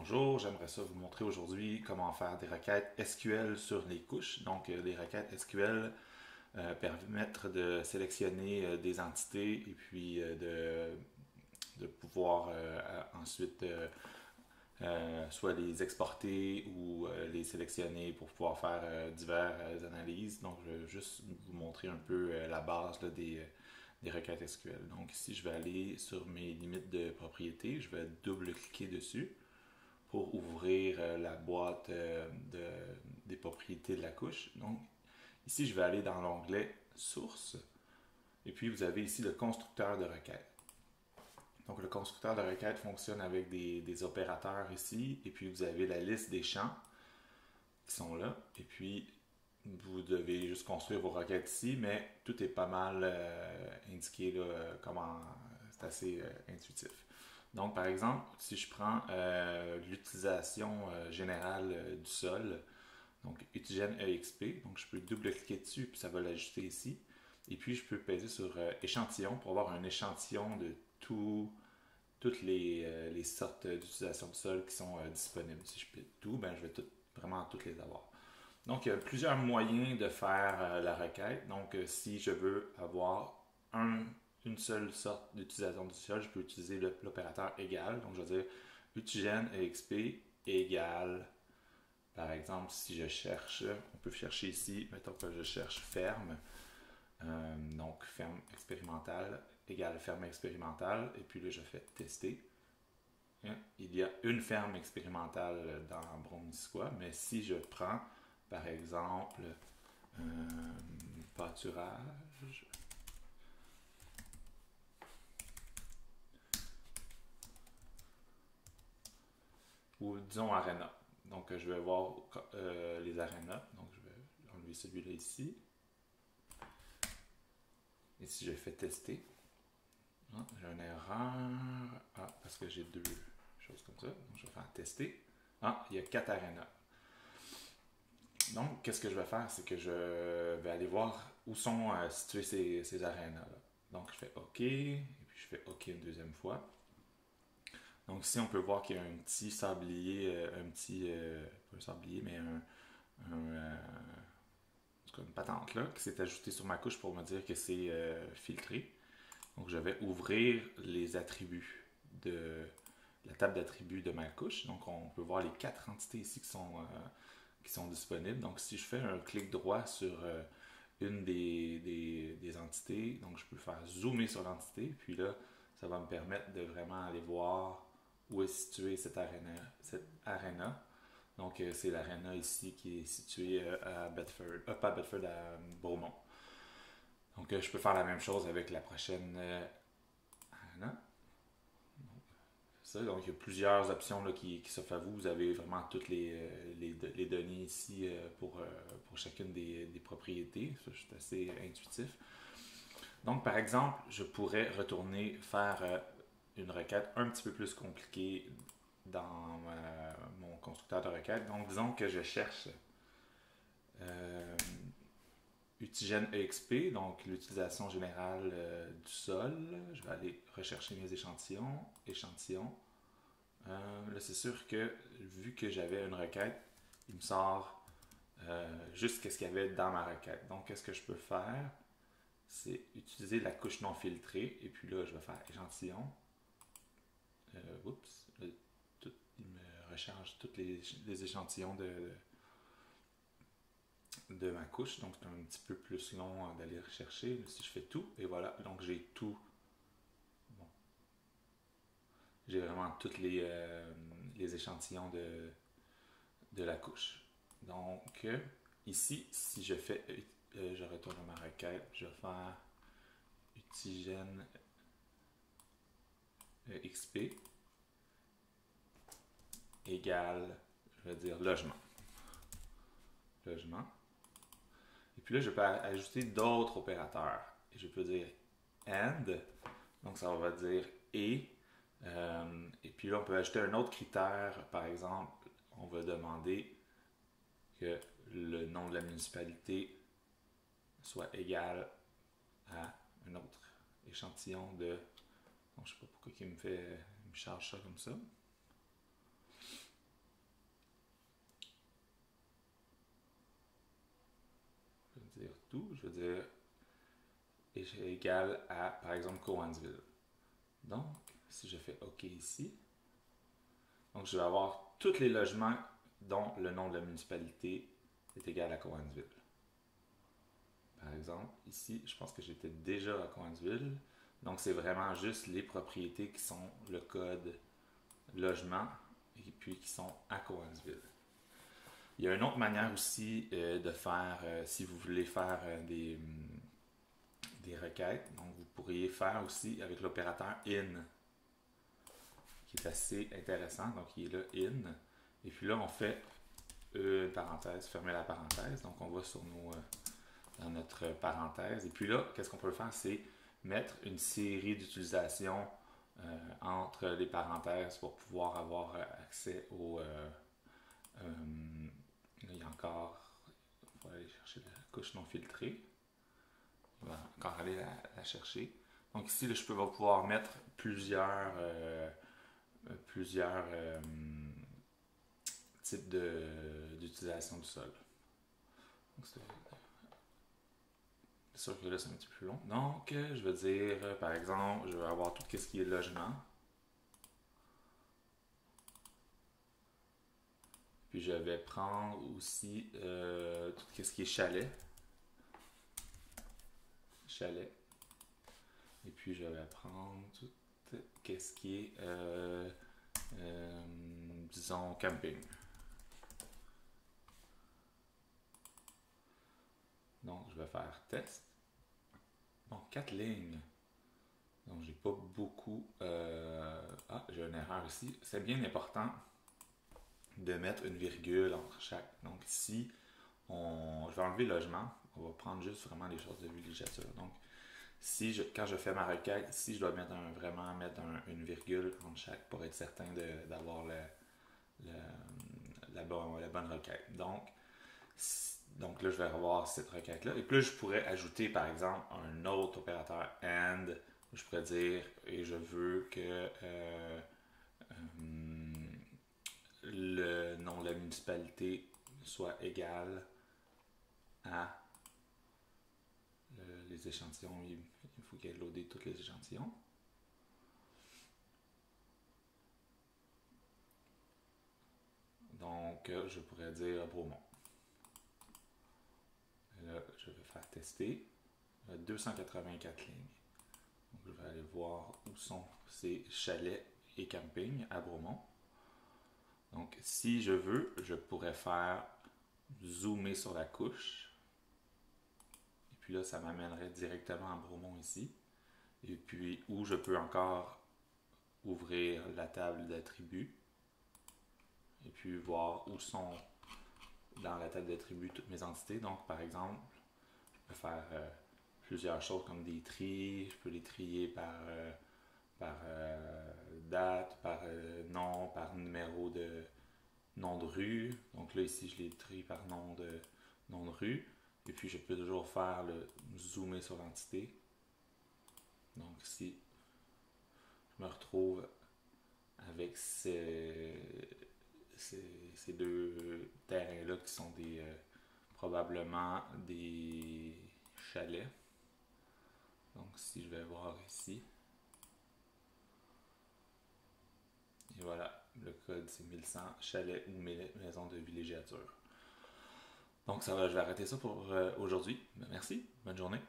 Bonjour, j'aimerais ça vous montrer aujourd'hui comment faire des requêtes SQL sur les couches. Donc, les requêtes SQL permettent de sélectionner des entités et puis de pouvoir ensuite soit les exporter ou les sélectionner pour pouvoir faire diverses analyses. Donc, je vais juste vous montrer un peu la base là, des requêtes SQL. Donc, ici, je vais aller sur mes limites de propriété. Je vais double-cliquer dessus pour ouvrir la boîte des propriétés de la couche. Donc, ici, je vais aller dans l'onglet Source. Et puis, vous avez ici le constructeur de requête. Donc, le constructeur de requête fonctionne avec des opérateurs ici. Et puis, vous avez la liste des champs qui sont là. Et puis, vous devez juste construire vos requêtes ici, mais tout est pas mal indiqué là, comment c'est assez intuitif. Donc, par exemple, si je prends l'utilisation générale du sol, donc Utigène EXP, donc je peux double-cliquer dessus, puis ça va l'ajuster ici. Et puis, je peux peser sur échantillon pour avoir un échantillon de toutes les sortes d'utilisation du sol qui sont disponibles. Si je clique tout, ben, je vais vraiment toutes les avoir. Donc, il y a plusieurs moyens de faire la requête. Donc, si je veux avoir une seule sorte d'utilisation du sol, je peux utiliser l'opérateur égal. Donc, je vais dire utigène exp égale, par exemple, si je cherche, on peut chercher ici, mettons que je cherche ferme, donc ferme expérimentale égale ferme expérimentale, et puis là, je fais tester. Il y a une ferme expérimentale dans Brome-Niçois, mais si je prends par exemple, pâturage. Ou disons arena. Donc, je vais voir les arenas. Donc, je vais enlever celui-là ici. Et si je fais tester, j'ai une erreur. Ah, parce que j'ai deux choses comme ça. Donc, je vais faire tester. Ah, il y a 4 arenas. Donc, qu'est-ce que je vais faire? C'est que je vais aller voir où sont situés ces arénas-là. Donc, je fais OK, et puis je fais OK une deuxième fois. Donc, ici, on peut voir qu'il y a un petit sablier, pas un sablier, mais une patente là, qui s'est ajoutée sur ma couche pour me dire que c'est filtré. Donc, je vais ouvrir les attributs de la table d'attributs de ma couche. Donc, on peut voir les 4 entités ici qui sont disponibles. Donc, si je fais un clic droit sur une des entités, donc je peux faire zoomer sur l'entité, puis là, ça va me permettre de vraiment aller voir où est située cette arena. Donc, c'est l'arena ici qui est située à Bedford, pas à Bedford, à Beaumont. Donc, je peux faire la même chose avec la prochaine arena. Donc, il y a plusieurs options là, qui s'offrent à vous. Vous avez vraiment toutes les données ici pour chacune des propriétés. Ça, c'est assez intuitif. Donc, par exemple, je pourrais retourner faire une requête un petit peu plus compliquée dans mon constructeur de requête. Donc, disons que je cherche Utigène EXP, donc l'utilisation générale du sol. Je vais aller rechercher mes échantillons. Là, c'est sûr que vu que j'avais une requête, il me sort juste ce qu'il y avait dans ma requête. Donc, qu'est-ce que je peux faire? C'est utiliser la couche non filtrée. Et puis là, je vais faire échantillon. Oups. Là, il me recharge tous les échantillons de ma couche. Donc, c'est un petit peu plus long d'aller rechercher. Si je fais tout, et voilà. Donc, j'ai tout. Bon. J'ai vraiment tous les échantillons de la couche. Donc, ici, si je fais, je retourne à ma requête, je vais faire utigène XP égale, je vais dire logement. Et puis là, je peux ajouter d'autres opérateurs. Et je peux dire AND, donc ça va dire et. Et puis là, on peut ajouter un autre critère. Par exemple, on va demander que le nom de la municipalité soit égal à un autre échantillon de. Donc, je ne sais pas pourquoi il me charge ça comme ça. vais dire tout, je vais dire égal à, par exemple, Cowansville. Donc, si je fais OK ici, donc je vais avoir tous les logements dont le nom de la municipalité est égal à Cowansville. Par exemple, ici, je pense que j'étais déjà à Cowansville. Donc, c'est vraiment juste les propriétés qui sont le code logement et puis qui sont à Cowansville. Il y a une autre manière aussi de faire, si vous voulez faire des requêtes, donc vous pourriez faire aussi avec l'opérateur in, qui est assez intéressant. Donc, il est là in. Et puis là, on fait une parenthèse, fermer la parenthèse. Donc, on va sur dans notre parenthèse. Et puis là, qu'est-ce qu'on peut faire? C'est mettre une série d'utilisations entre les parenthèses pour pouvoir avoir accès au... il y a encore... Il faut aller chercher la couche non filtrée. On va encore aller la chercher. Donc ici, là, je peux pouvoir mettre plusieurs types d'utilisation du sol. Donc, c'est sûr que là, c'est un petit peu plus long. Donc, je vais dire, par exemple, je vais avoir tout ce qui est logement. Puis, je vais prendre aussi tout ce qui est chalet. Chalet. Et puis, je vais prendre tout ce qui est, disons, camping. Donc, je vais faire test. Bon, 4 lignes. Donc, j'ai pas beaucoup... j'ai une erreur ici. C'est bien important de mettre une virgule entre chaque. Donc, ici, je vais enlever logement. On va prendre juste vraiment les choses de villégiature. Donc, quand je fais ma requête, ici, je dois vraiment mettre une virgule entre chaque pour être certain d'avoir la bonne requête. Donc là, je vais avoir cette requête-là. Et puis là, je pourrais ajouter, par exemple, un autre opérateur AND. Je pourrais dire, et je veux que le nom de la municipalité soit égal à les échantillons. Il faut qu'il ait loadé tous les échantillons. Donc, je pourrais dire Bromont. Et là, je vais faire tester. 284 lignes. Donc, je vais aller voir où sont ces chalets et campings à Bromont. Donc, si je veux, je pourrais faire zoomer sur la couche. Et puis là, ça m'amènerait directement à Bromont ici. Et puis, où je peux encore ouvrir la table d'attributs. Et puis, voir où sont dans la table d'attributs toutes mes entités. Donc, par exemple, je peux faire plusieurs choses comme des tris. Je peux les trier par date, par nom, par numéro de nom de rue. Donc là, ici, je les trie par nom de rue. Et puis, je peux toujours faire le zoomer sur l'entité. Donc, ici, je me retrouve avec ces deux terrains-là qui sont probablement des chalets. Donc, si je vais voir ici, et voilà, le code c'est 1100 chalet ou maison de villégiature. Donc, je vais arrêter ça pour aujourd'hui. Merci, bonne journée.